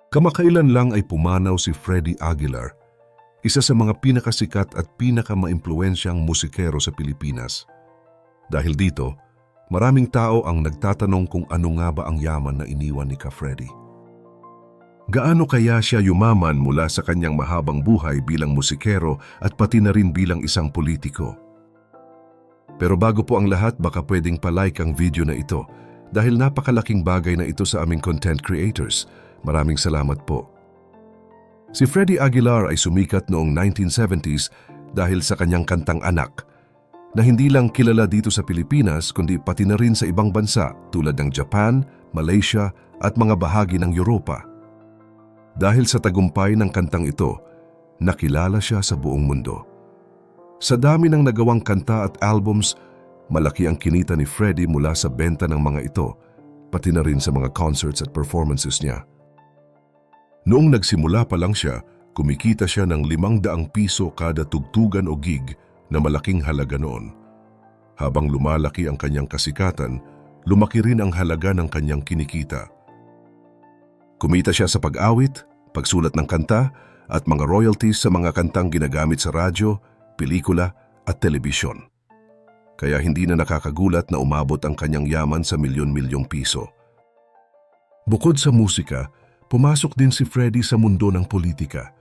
Kamakailan lang ay pumanaw si Freddie Aguilar, isa sa mga pinakasikat at pinakamaimpluwensyang musikero sa Pilipinas. Dahil dito, maraming tao ang nagtatanong kung ano nga ba ang yaman na iniwan ni Ka Freddy. Gaano kaya siya yumaman mula sa kanyang mahabang buhay bilang musikero at pati na rin bilang isang politiko? Pero bago po ang lahat, baka pwedeng palike ang video na ito dahil napakalaking bagay na ito sa aming content creators. Maraming salamat po. Si Freddie Aguilar ay sumikat noong 1970s dahil sa kanyang kantang Anak, na hindi lang kilala dito sa Pilipinas kundi pati na rin sa ibang bansa tulad ng Japan, Malaysia at mga bahagi ng Europa. Dahil sa tagumpay ng kantang ito, nakilala siya sa buong mundo. Sa dami ng nagawang kanta at albums, malaki ang kinita ni Freddie mula sa benta ng mga ito, pati na rin sa mga concerts at performances niya. Noong nagsimula pa lang siya, kumikita siya ng 500 piso kada tugtugan o gig na malaking halaga noon. Habang lumalaki ang kanyang kasikatan, lumaki rin ang halaga ng kanyang kinikita. Kumita siya sa pag-awit, pagsulat ng kanta, at mga royalties sa mga kantang ginagamit sa radyo, pelikula at telebisyon. Kaya hindi na nakakagulat na umabot ang kanyang yaman sa milyon-milyong piso. Bukod sa musika, pumasok din si Freddie sa mundo ng politika.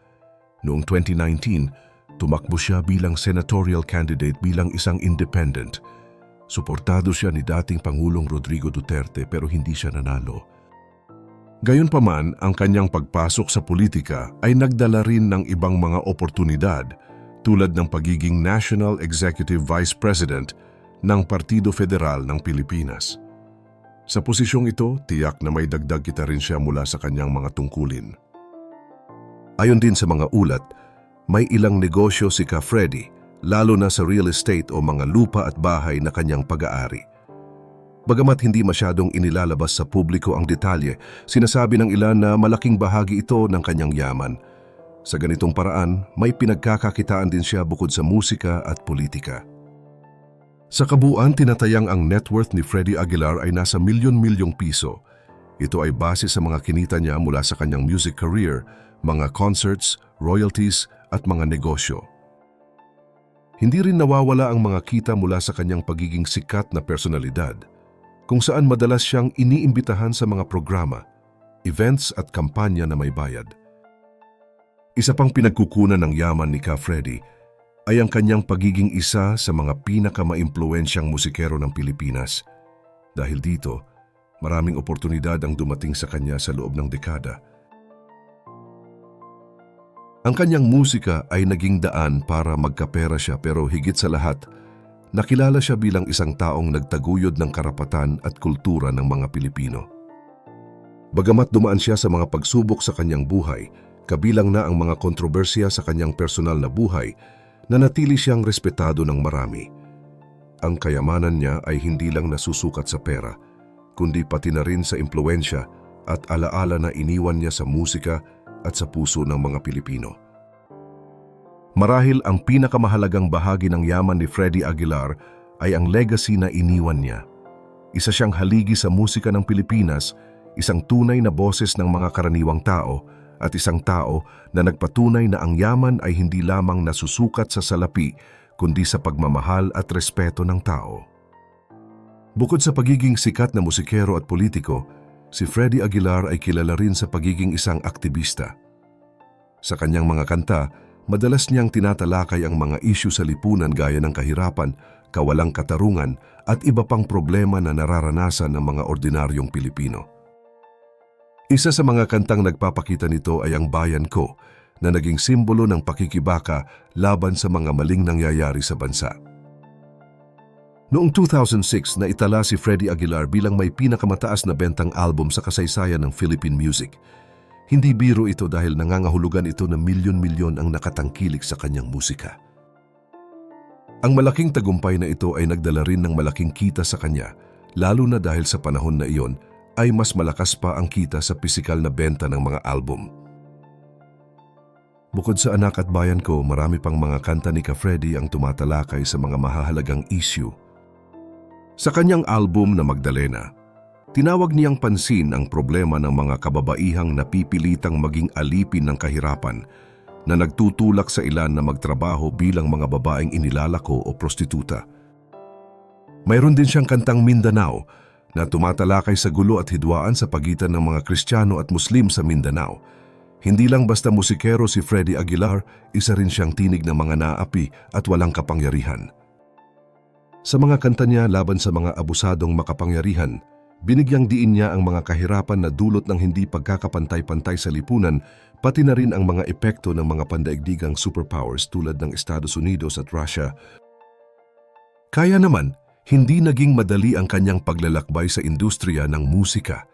Noong 2019, tumakbo siya bilang senatorial candidate bilang isang independent. Suportado siya ni dating Pangulong Rodrigo Duterte pero hindi siya nanalo. Gayunpaman, ang kanyang pagpasok sa politika ay nagdala rin ng ibang mga oportunidad tulad ng pagiging National Executive Vice President ng Partido Federal ng Pilipinas. Sa posisyong ito, tiyak na may dagdag kita rin siya mula sa kanyang mga tungkulin. Ayon din sa mga ulat, may ilang negosyo si Ka Freddy, lalo na sa real estate o mga lupa at bahay na kanyang pag-aari. Bagamat hindi masyadong inilalabas sa publiko ang detalye, sinasabi ng ilan na malaking bahagi ito ng kanyang yaman. Sa ganitong paraan, may pinagkakakitaan din siya bukod sa musika at politika. Sa kabuuan, tinatayang ang net worth ni Freddie Aguilar ay nasa milyon-milyong piso. Ito ay base sa mga kinita niya mula sa kanyang music career, mga concerts, royalties at mga negosyo. Hindi rin nawawala ang mga kita mula sa kanyang pagiging sikat na personalidad, kung saan madalas siyang iniimbitahan sa mga programa, events at kampanya na may bayad. Isa pang pinagkukunan ng yaman ni Ka Freddy ay ang kanyang pagiging isa sa mga pinakamaimpluwensyang musikero ng Pilipinas. Dahil dito, maraming oportunidad ang dumating sa kanya sa loob ng dekada. Ang kanyang musika ay naging daan para magkapera siya pero higit sa lahat, nakilala siya bilang isang taong nagtaguyod ng karapatan at kultura ng mga Pilipino. Bagamat dumaan siya sa mga pagsubok sa kanyang buhay, kabilang na ang mga kontrobersya sa kanyang personal na buhay, nanatili siyang respetado ng marami. Ang kayamanan niya ay hindi lang nasusukat sa pera, kundi pati na rin sa impluwensya at alaala na iniwan niya sa musika at sa puso ng mga Pilipino. Marahil ang pinakamahalagang bahagi ng yaman ni Freddie Aguilar ay ang legacy na iniwan niya. Isa siyang haligi sa musika ng Pilipinas, isang tunay na boses ng mga karaniwang tao, at isang tao na nagpatunay na ang yaman ay hindi lamang nasusukat sa salapi, kundi sa pagmamahal at respeto ng tao. Bukod sa pagiging sikat na musikero at politiko, si Freddie Aguilar ay kilala rin sa pagiging isang aktivista. Sa kanyang mga kanta, madalas niyang tinatalakay ang mga isyu sa lipunan gaya ng kahirapan, kawalang katarungan at iba pang problema na nararanasan ng mga ordinaryong Pilipino. Isa sa mga kantang nagpapakita nito ay ang Bayan Ko, na naging simbolo ng pakikibaka laban sa mga maling nangyayari sa bansa. Noong 2006, naitala si Freddie Aguilar bilang may pinakamataas na bentang album sa kasaysayan ng Philippine music. Hindi biro ito dahil nangangahulugan ito na milyon-milyon ang nakatangkilik sa kanyang musika. Ang malaking tagumpay na ito ay nagdala rin ng malaking kita sa kanya, lalo na dahil sa panahon na iyon, ay mas malakas pa ang kita sa pisikal na benta ng mga album. Bukod sa Anak at Bayan Ko, marami pang mga kanta ni Ka Freddy ang tumatalakay sa mga mahahalagang issue. Sa kanyang album na Magdalena, Tinawag niyang pansin ang problema ng mga kababaihang napipilitang maging alipin ng kahirapan na nagtutulak sa ilan na magtrabaho bilang mga babaeng inilalako o prostituta. Mayroon din siyang kantang Mindanao na tumatalakay sa gulo at hidwaan sa pagitan ng mga Kristiyano at Muslim sa Mindanao. Hindi lang basta musikero si Freddy Aguilar, isa rin siyang tinig ng mga naapi at walang kapangyarihan. Sa mga kanta niya laban sa mga abusadong makapangyarihan, binigyang diin niya ang mga kahirapan na dulot ng hindi pagkakapantay-pantay sa lipunan, pati na rin ang mga epekto ng mga pandaigdigang superpowers tulad ng Estados Unidos at Russia. Kaya naman, hindi naging madali ang kanyang paglalakbay sa industriya ng musika.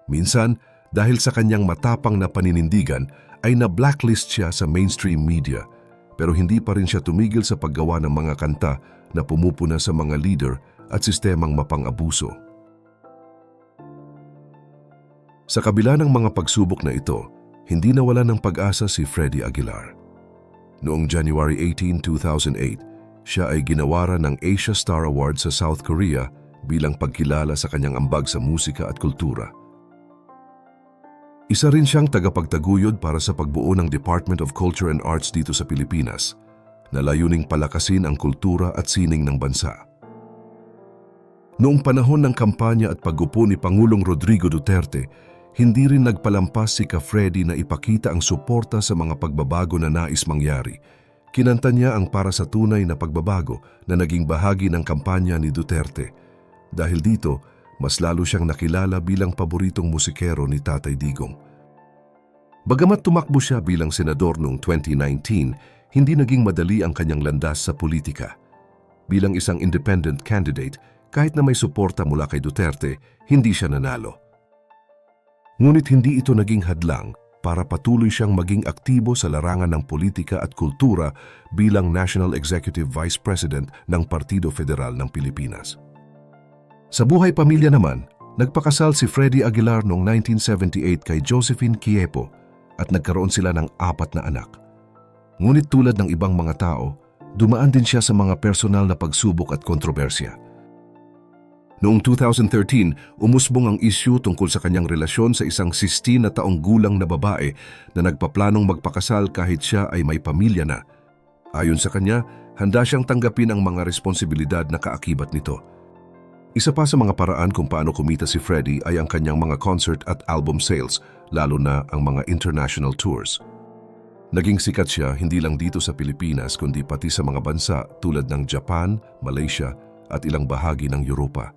Minsan, dahil sa kanyang matapang na paninindigan, ay na-blacklist siya sa mainstream media, pero hindi pa rin siya tumigil sa paggawa ng mga kanta na pumupuna sa mga leader at sistemang mapang-abuso. Sa kabila ng mga pagsubok na ito, hindi nawala ng pag-asa si Freddy Aguilar. Noong January 18, 2008, siya ay ginawaran ng Asia Star Award sa South Korea bilang pagkilala sa kanyang ambag sa musika at kultura. Isa rin siyang tagapagtaguyod para sa pagbuo ng Department of Culture and Arts dito sa Pilipinas, na layuning palakasin ang kultura at sining ng bansa. Noong panahon ng kampanya at pag-upo ni Pangulong Rodrigo Duterte, hindi rin nagpalampas si Freddy na ipakita ang suporta sa mga pagbabago na nais mangyari. Kinanta niya ang para sa tunay na pagbabago na naging bahagi ng kampanya ni Duterte. Dahil dito, mas lalo siyang nakilala bilang paboritong musikero ni Tatay Digong. Bagamat tumakbo siya bilang senador noong 2019, hindi naging madali ang kanyang landas sa politika. Bilang isang independent candidate, kahit na may suporta mula kay Duterte, hindi siya nanalo. Ngunit hindi ito naging hadlang para patuloy siyang maging aktibo sa larangan ng politika at kultura bilang National Executive Vice President ng Partido Federal ng Pilipinas. Sa buhay pamilya naman, nagpakasal si Freddy Aguilar noong 1978 kay Josephine Quiepo at nagkaroon sila ng 4 na anak. Ngunit tulad ng ibang mga tao, dumaan din siya sa mga personal na pagsubok at kontrobersya. Noong 2013, umusbong ang isyu tungkol sa kanyang relasyon sa isang 16 na taong gulang na babae na nagpaplanong magpakasal kahit siya ay may pamilya na. Ayon sa kanya, handa siyang tanggapin ang mga responsibilidad na kaakibat nito. Isa pa sa mga paraan kung paano kumita si Freddy ay ang kanyang mga concert at album sales, lalo na ang mga international tours. Naging sikat siya hindi lang dito sa Pilipinas kundi pati sa mga bansa tulad ng Japan, Malaysia at ilang bahagi ng Europa.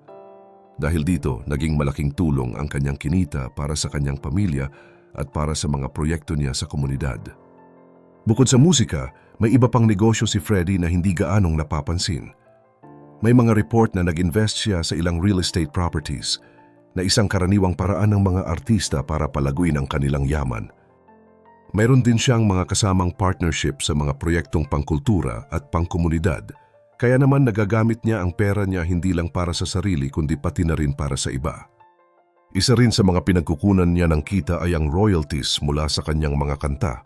Dahil dito, naging malaking tulong ang kanyang kinita para sa kanyang pamilya at para sa mga proyekto niya sa komunidad. Bukod sa musika, may iba pang negosyo si Freddy na hindi gaanong napapansin. May mga report na nag-invest siya sa ilang real estate properties na isang karaniwang paraan ng mga artista para palaguin ang kanilang yaman. Mayroon din siyang mga kasamang partnership sa mga proyektong pangkultura at pangkomunidad. Kaya naman nagagamit niya ang pera niya hindi lang para sa sarili kundi pati na rin para sa iba. Isa rin sa mga pinagkukunan niya ng kita ay ang royalties mula sa kanyang mga kanta.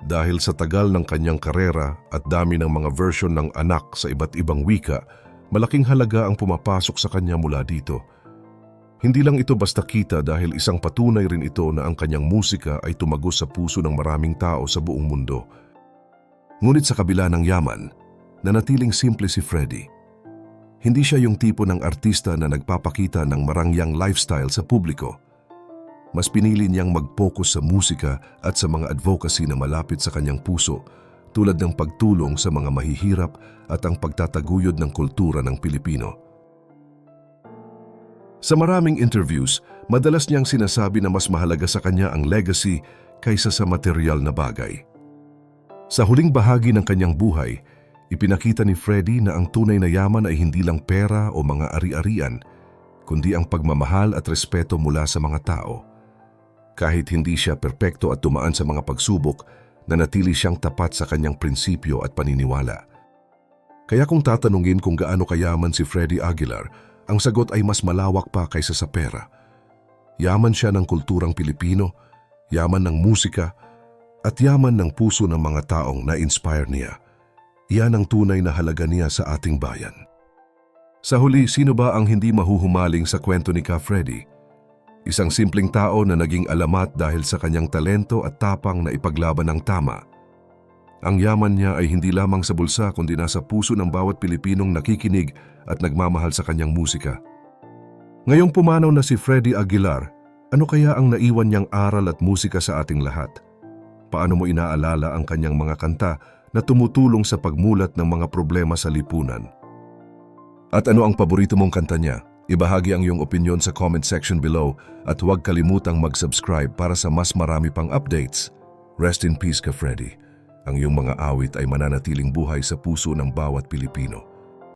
Dahil sa tagal ng kanyang karera at dami ng mga version ng anak sa iba't ibang wika, malaking halaga ang pumapasok sa kanya mula dito. Hindi lang ito basta kita dahil isang patunay rin ito na ang kanyang musika ay tumagos sa puso ng maraming tao sa buong mundo. Ngunit sa kabila ng yaman, nanatiling simple si Freddy. Hindi siya yung tipo ng artista na nagpapakita ng marangyang lifestyle sa publiko. Mas pinili niyang mag-focus sa musika at sa mga advocacy na malapit sa kanyang puso, tulad ng pagtulong sa mga mahihirap at ang pagtataguyod ng kultura ng Pilipino. Sa maraming interviews, madalas niyang sinasabi na mas mahalaga sa kanya ang legacy kaysa sa material na bagay. Sa huling bahagi ng kanyang buhay, ipinakita ni Freddy na ang tunay na yaman ay hindi lang pera o mga ari-arian, kundi ang pagmamahal at respeto mula sa mga tao. Kahit hindi siya perpekto at dumaan sa mga pagsubok, nanatili siyang tapat sa kanyang prinsipyo at paniniwala. Kaya kung tatanungin kung gaano kayaman si Freddy Aguilar, ang sagot ay mas malawak pa kaysa sa pera. Yaman siya ng kulturang Pilipino, yaman ng musika, at yaman ng puso ng mga taong na-inspire niya. Iyan ang tunay na halaga niya sa ating bayan. Sa huli, sino ba ang hindi mahuhumaling sa kwento ni Ka Freddy? Isang simpleng tao na naging alamat dahil sa kanyang talento at tapang na ipaglaban ng tama. Ang yaman niya ay hindi lamang sa bulsa kundi nasa puso ng bawat Pilipinong nakikinig at nagmamahal sa kanyang musika. Ngayong pumanaw na si Freddy Aguilar, ano kaya ang naiwan niyang aral at musika sa ating lahat? Paano mo inaalala ang kanyang mga kanta na tumutulong sa pagmulat ng mga problema sa lipunan? At ano ang paborito mong kanta niya? Ibahagi ang iyong opinyon sa comment section below at huwag kalimutang mag-subscribe para sa mas marami pang updates. Rest in peace, Ka Freddy. Ang iyong mga awit ay mananatiling buhay sa puso ng bawat Pilipino.